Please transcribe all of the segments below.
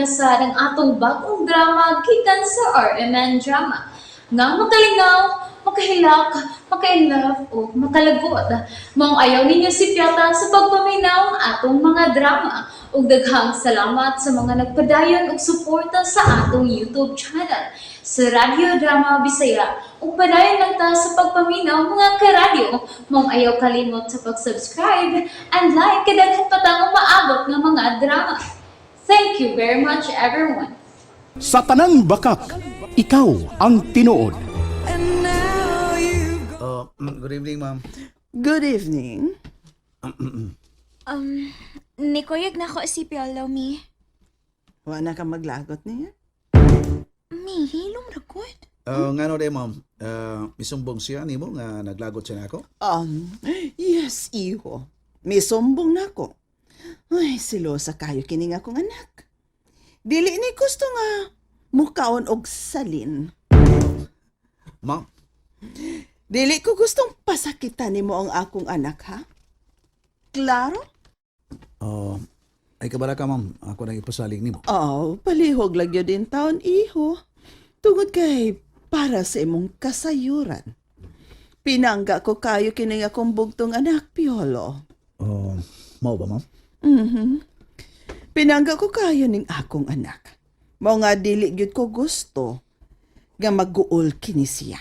na sad ang atong bagong drama gikan sa RMN Drama. Nga makalingaw, makahilak, maka-inlove o makalagot. Maong ayaw ninyo si Piata sa pagpaminaw ang atong mga drama. Ug daghang salamat sa mga nagpadayon ug suporta sa atong YouTube channel sa Radio Drama Bisaya. Ug padayon lang ta sa pagpaminaw mga karadyo. Maong ayaw kalimot sa pag-subscribe and like kadaghan pa tang maabot ng mga drama. Thank you very much everyone. Sa tanang bakak, ikaw ang tinuod. Good evening, ma'am. Good evening. Nikuyog na ko si Piolo, Mi. Wala ka maglagot niya? Mi, hilong ragod. Ngano de, ma'am? Misumbong siya nimo nga naglagot siya nako. Yes, iho. May sumbong na ko. Ay, silosa kayo kining akong anak. Dili ni gusto nga mukaon og salin. Ma'am, Dili ko gustong pasakitan nimo ang akong anak, ha? Klaro? ay kabala ka, ma'am. Ako nang ipasalig nimo. Palihog lang yun din taon, iho. Tungod kay para sa imong kasayuran. Pinangga ko kayo kining akong bugtong anak, Piolo. Mao ba, ma'am? Pinangga ko kayo ning akong anak. Mao nga dili gyud ko gusto nga mag-uol kini siya.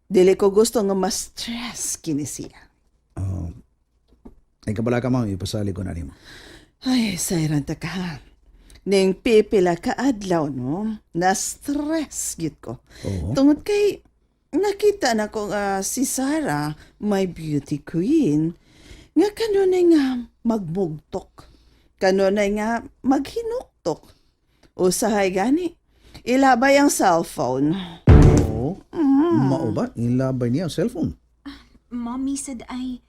Dili ko gusto nga ma-stress kini siya. Ay kabala ka, ma'am. Ipasalig ko na nimo. Ay, sayran ta ka. Ning pipila ka adlaw, no? Na-stress gyud ko. Oo. Tungod kay nakita na ko nga si Sarah, my beauty queen, nga kanunay nga magmugtok. Kanunay nga maghinuktok. Usahay gani, ilabay ang cellphone. Oo. Mao ba? Ilabay niya ang cellphone. Mommy said ay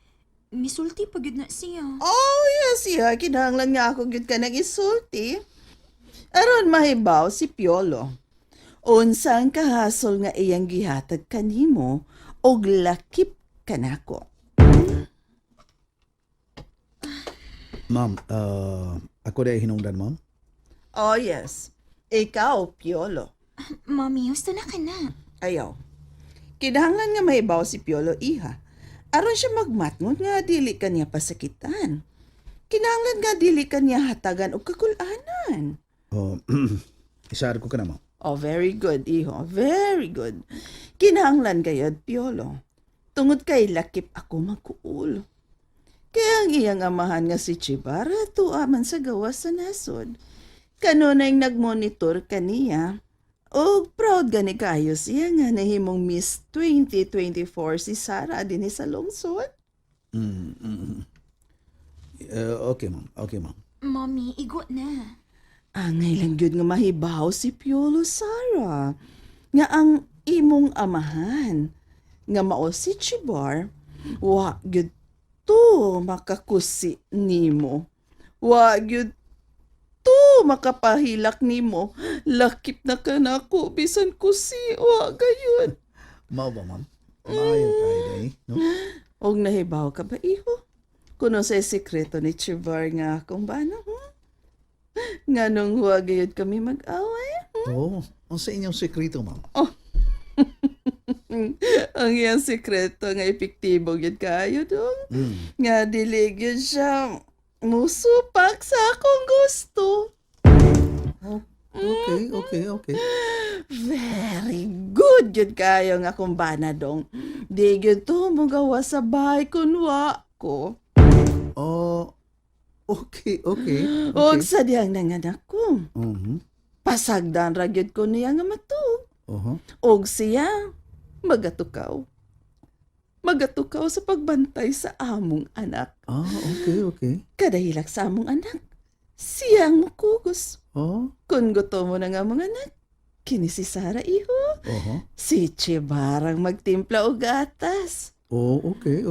misulti pa gyud na siya. Oh, yes, yeah. Kinahanglan nga ako gyud ka nang isulti. Aron mahibaw si Piolo. Unsang kahasol nga iyang gihatag kanimo og lakip kanako. Ma'am, ako day hinungdan, ma'am. Oh, yes. Ikaw, Piolo. Mommy, gusto na ka na. Ayaw. Kinahanglan nga mahibaw si Piolo, iha. Aron siya magmatngon nga dili kaniya pasakitan. Kinahanglan nga dili kaniya hatagan og kakulanan. Isaad ko ka na, ma'am. Oh, very good, iho. Very good. Kinahanglan gayod, Piolo. Tungod kay lakip ako magkuul. Kaya ang iyang amahan nga si Chibara tuaman sa gawas sa nasod. Kanunay nagmonitor kaniya. O proud gani kayo siya nga nahimong Miss 2024 si Sarah din sa lungsod. Okay, ma'am. Okay, ma'am. Mommy, igo na. Angay lang yun nga mahibaw si Piolo Sarah. Nga ang imong amahan. Nga mao si Chibar. Wa gyud to makakusi nimo. Wa gyud to makapahilak nimo. Lakip na ka na ko bisan kusi. Wa gayon. Mao ba, ma'am? Maayo tayo day, no? Og nahibaw ka ba, iho? Kuno sa sekreto ni Chibar nga akong bana, nga nung huwag yun kami mag-away. Oo. Ang sa inyong sekreto, ma'am. Ang iyang sekreto nga epektibo yun kayo dong. Nga dilig yun siya musupak sa akong gusto. Okay. Very good yun kayo nga akong bana dong. Di yun to magawa sa bahay kunwa ko. Okay. Og sa diyang nanganak ko. Mhm. Pasagdan ragyod ko niya nga matug. Og siya magatukaw. Magatukaw sa pagbantay sa among anak. Okay. Kadahilak sa among anak. Siyang mukugos. Oh, Kung gusto mo na nga mga anak, kini si Sarah, iho. Si Chibarang magtimpla og gatas. okay.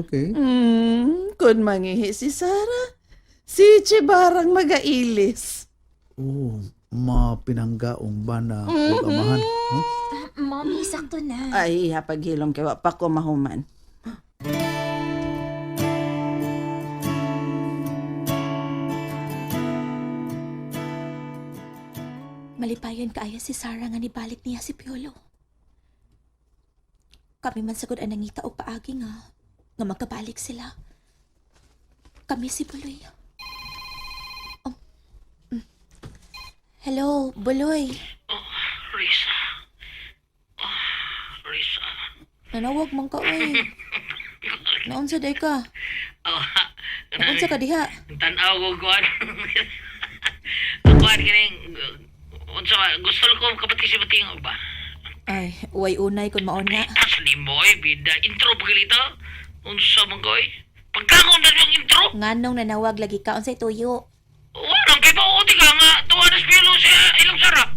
Kung mangihi si Sarah, si Chibarang magailis. Mapinanggaong bana o amahan. Huh? Mommy, sakto na. Ay, paghilom kay wa pa ko mahuman. Malipayon kaayo si Sarah nga nibalik niya si Piolo. Kami man sagod ang nangita og paagi nga magkabalik sila. Kami si Buloy. Oh. Hello, Buloy. Risa. Risa. Nanawag man ka, oy. Naunsa day ka? Oh, Naunsa ka diha? tanaw ko kuan. Kuan kining unsa ba, gusto ko kapatisibating ba? Ay, uway unay kun maon nga. Asli mo bida intro pa kilito. Unsa man koy? Pagkakon na yung intro. Nganong nanawag lagi ka unsay tuyo? Walang kay pauti ka nga tuwa na spilo sa ilang sarap.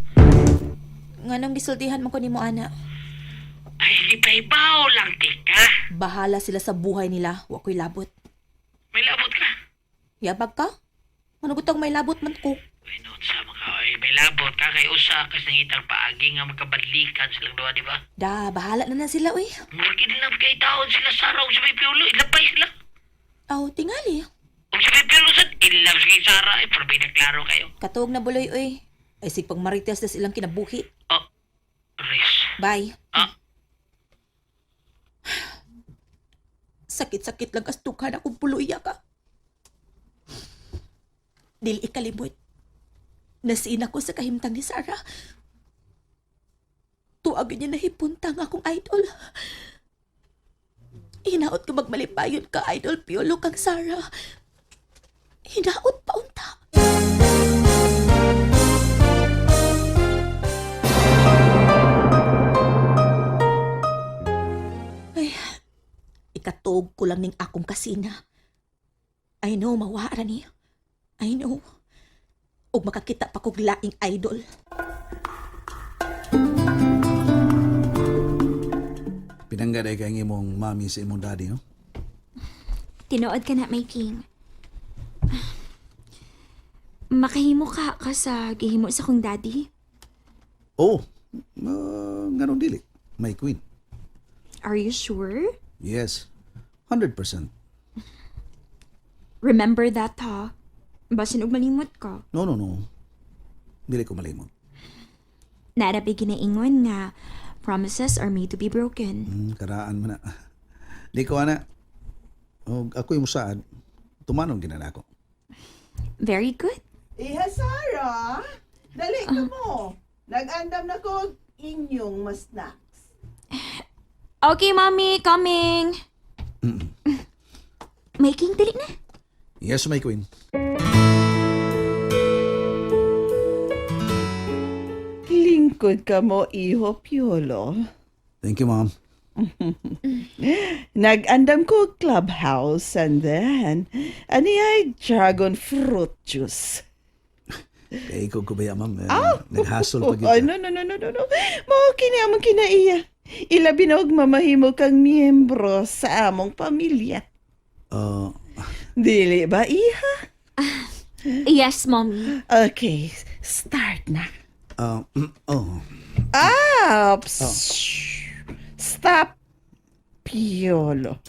Nganong gisultihan mo ko nimo ana? Ay, di pa ibaw lang tika. Bahala sila sa buhay nila, wa ko'y labot. May labot ka. Yabag ka? Ano gutang may labot man ko? Ay, noon sa mga may labot ka kay usa kas nangitang paagi nga magkabadlikan silang duha, di ba? Da, bahala na sila, uy. Murag ilap kay taon sila Sarah ug sa may piulo, ilapay sila. Aw, tingali. Ug sa may piulo sad ilap sa kay Sarah, ay para may naklaro kayo. Katuog na buloy, uy. Ay sig pag marites na silang kinabuhi. Oh, Riz. Bye. Ah, Sakit-sakit lang kastukan akong puluya ka. Dili ikalimot. Nasiin ako sa kahimtang ni Sarah. Tuwagin niya na hipuntang akong idol. Hinaot ko magmalipayon ka, idol Piolo kang Sarah. Hinaot pa unta. Ay, ikatuog ko lang ning akong kasina. I know, mawara ni. I know. Ug makakita pa kog laing idol. Pinangga day kay imong mami sa imong daddy, no? Tinuod ka na, my king. Makahimo ka sa gihimo sa kong daddy? Oh, ganun dili. My queen. Are you sure? Yes, 100%. Remember that, ha? Basin og malimot ka. No. Dili ko malimot. Narabi ginaingon nga, promises are made to be broken. Karaan man na. Di ko ana. O ako'y musaad. Tumanong ginana ko. Very good. Iha Sarah, dali ka mo. Nag-andam na ko inyong mas snacks. Okay, mommy, coming. Making dili na. Yes, my queen. Lingkod ka mo, iho Piolo. Thank you, mom. Nag-andam ko clubhouse and then, ani ay dragon fruit juice. Kaya ko kubaya, ma'am. Naghasol pa Oh, kita. no. Mao kini among kinaiya. Ilabi na og mamahimo kang miyembro sa among pamilya. Dili ba, iha? Yes, mommy. Okay, start na. Oh. Stop, Piolo.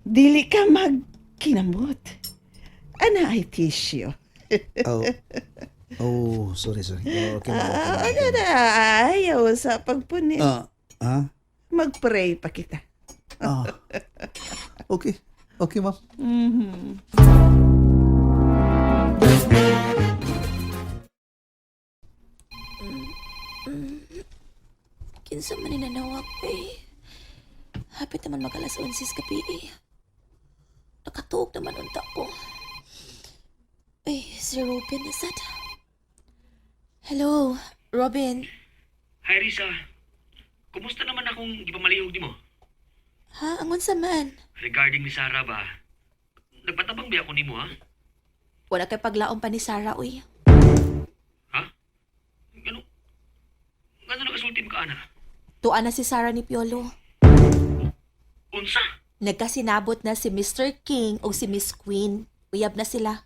Dili ka magkinamot. Ana ay tissue. Sorry. Okay, ma'am. Ano na, ayaw sa pagpunit. Mag-pray pa kita. Okay. Okay, ma'am. Kinsa man ninanawag eh. Hapit naman mag-alas 11 kapi eh. Nakatuog naman unta ko. Ay, si Robin is that? Hello, Robin. Hi Risa. Kumusta naman akong gipamalihog nimo? Ha? Angon sa man? Regarding ni Sarah ba? Nagpatabang ba ako nimo ha? Wala kay paglaom pa ni Sarah, uy. Ha? Ano nakasulti mo ka ana? Tuan na si Sarah ni Piolo. Unsa? Nagkasinabot na si Mr. King o si Miss Queen. Uyab na sila.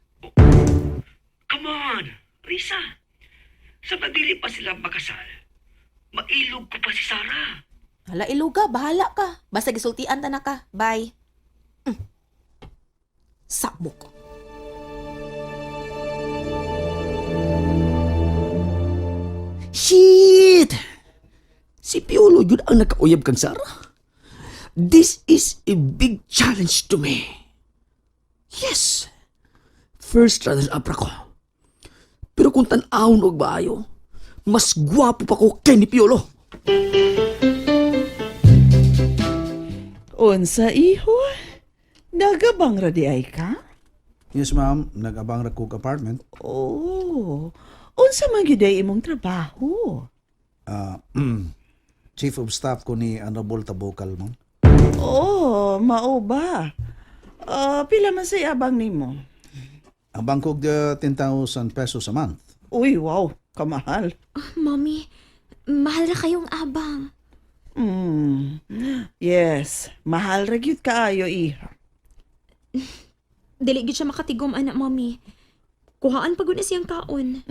Come on, Risa. Sa pagdili pa sila makasal, mailog ko pa si Sarah. Hala, iluga. Bahala ka. Basta gisultian ta na ka. Bye. Sabok. Shit! Si Piolo yun ang nakauyab kang Sarah. This is a big challenge to me. Yes! First runner-up ko. Pero kung tan-awon og baayo, mas gwapo pa ko kay ni Piolo. Unsa iho? Nagabang radi ay ka? Yes, ma'am. Nag-abang ra kog apartment. Oh, unsa man gyud ay imong trabaho? Ah, Chief of Staff ko ni Honorable Tabokal, ma'am. Oh, mao ba? Pila man say abang nimo? Ang bangkog 10,000 pesos a month. Uy, wow, kamahal. Mommy, mahal na kayong abang. Yes, mahal ra gyud kaayo iha. Dili gyud siya makatigom, anak, mommy. Kuhaan pa gud na siyang kaon.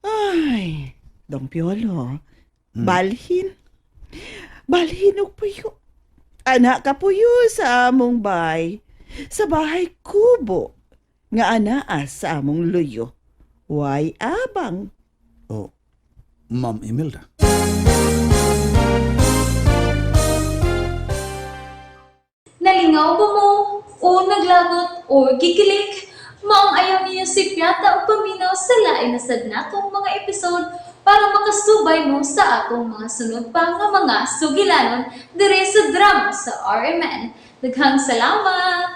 Ay, Dong Piolo, balhin. Balhin og puyo. Anak ka puyo sa among bay. Sa bahay kubo. Nga anaa sa among luyo. Why abang? Oh, Ma'am Imelda. Nalingaw ba mo? O naglagot? O gigilik? Maong ayaw niyo si Piata o paminaw sa lain na sadnakong mga episode para makasubay mo sa atong mga sunod pa nga mga sugilanon dire sa drama sa RMN. Daghang salamat!